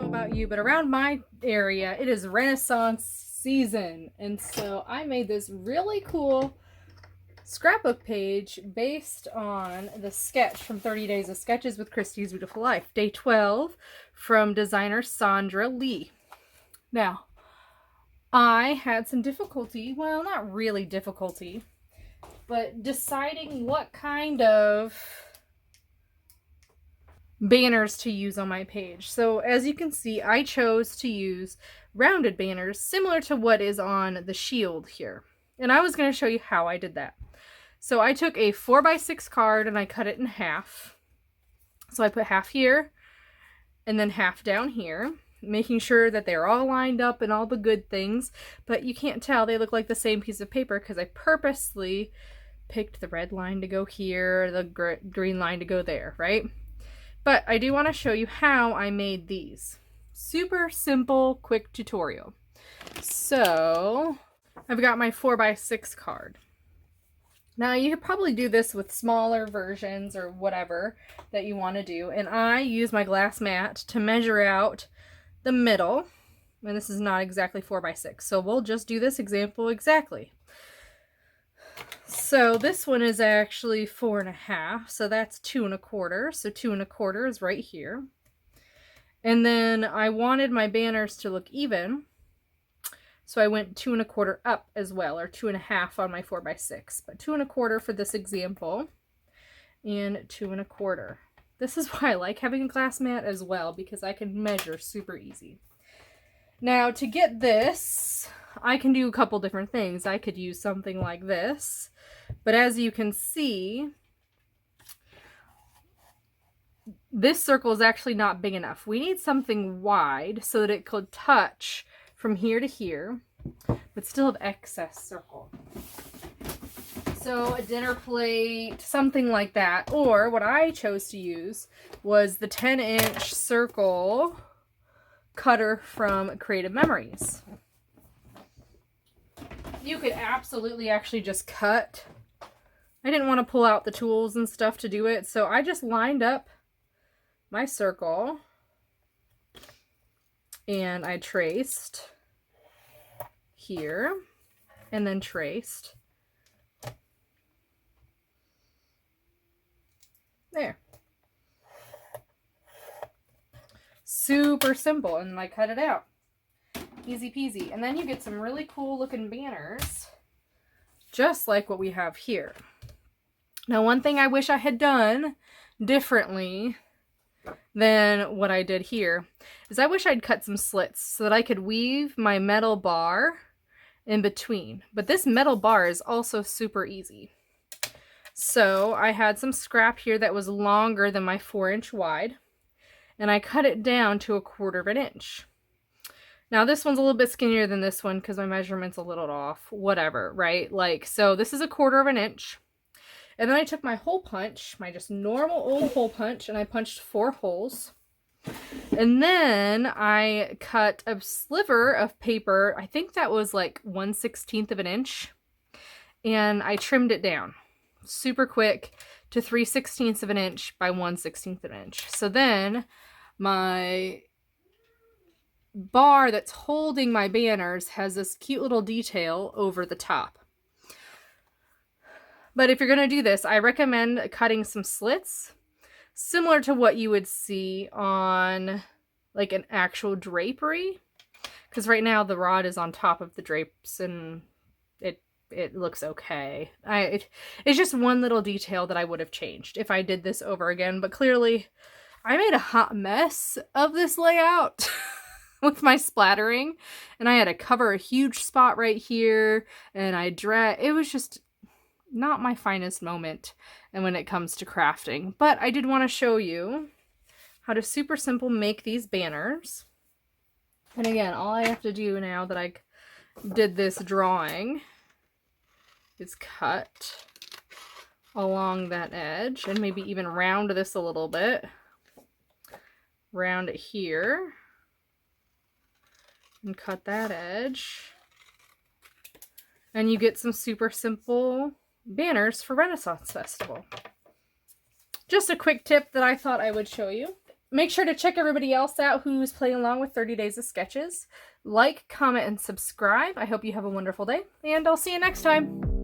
know about you, but around my area, it is Renaissance season. And so I made this really cool scrapbook page based on the sketch from 30 Days of Sketches with Christy's Beautiful Life, day 12, from designer Sandra Lee. Now, I had some difficulty, well, not really difficulty, but deciding what kind of banners to use on my page. So as you can see, I chose to use rounded banners similar to what is on the shield here. And I was going to show you how I did that. So I took a 4x6 card and I cut it in half. So I put half here and then half down here, making sure that they're all lined up and all the good things, but you can't tell, they look like the same piece of paper because I purposely picked the red line to go here, the green line to go there, right? But I do want to show you how I made these. Super simple, quick tutorial. So I've got my 4x6 card. Now you could probably do this with smaller versions or whatever that you want to do. And I use my glass mat to measure out the middle. And this is not exactly 4x6. So we'll just do this example exactly. So this one is actually 4.5, so that's 2.25. So 2.25 is right here. And then I wanted my banners to look even, so I went 2.25 up as well, or 2.5 on my 4x6. But 2.25 for this example, and 2.25. This is why I like having a glass mat as well, because I can measure super easy. Now to get this, I can do a couple different things. I could use something like this, but as you can see, this circle is actually not big enough. We need something wide so that it could touch from here to here, but still have excess circle. So a dinner plate, something like that. Or what I chose to use was the 10-inch circle cutter from Creative Memories. You could absolutely actually just cut. I didn't want to pull out the tools and stuff to do it, so I just lined up my circle and I traced here and then traced there. Super simple, and I cut it out. Easy peasy. And then you get some really cool looking banners, just like what we have here. Now, one thing I wish I had done differently than what I did here is I wish I'd cut some slits so that I could weave my metal bar in between. But this metal bar is also super easy. So I had some scrap here that was longer than my 4-inch wide, and I cut it down to 1/4 inch. Now this one's a little bit skinnier than this one because my measurement's a little off, whatever, right? Like, so this is 1/4 inch. And then I took my hole punch, my just normal old hole punch, and I punched 4 holes. And then I cut a sliver of paper, I think that was like 1/16 inch, and I trimmed it down super quick to 3/16 inch by 1/16 inch. So then my bar that's holding my banners has this cute little detail over the top. But if you're going to do this, I recommend cutting some slits similar to what you would see on like an actual drapery, because right now the rod is on top of the drapes and it looks okay. It's just one little detail that I would have changed if I did this over again, but clearly I made a hot mess of this layout with my splattering, and I had to cover a huge spot right here, and it was just not my finest moment and when it comes to crafting. But I did want to show you how to super simple make these banners. And again, all I have to do now that I did this drawing is cut along that edge and maybe even round this a little bit. Round it here and cut that edge. And you get some super simple banners for Renaissance Festival. Just a quick tip that I thought I would show you. Make sure to check everybody else out who's playing along with 30 Days of Sketches. Like, comment, and subscribe. I hope you have a wonderful day, and I'll see you next time.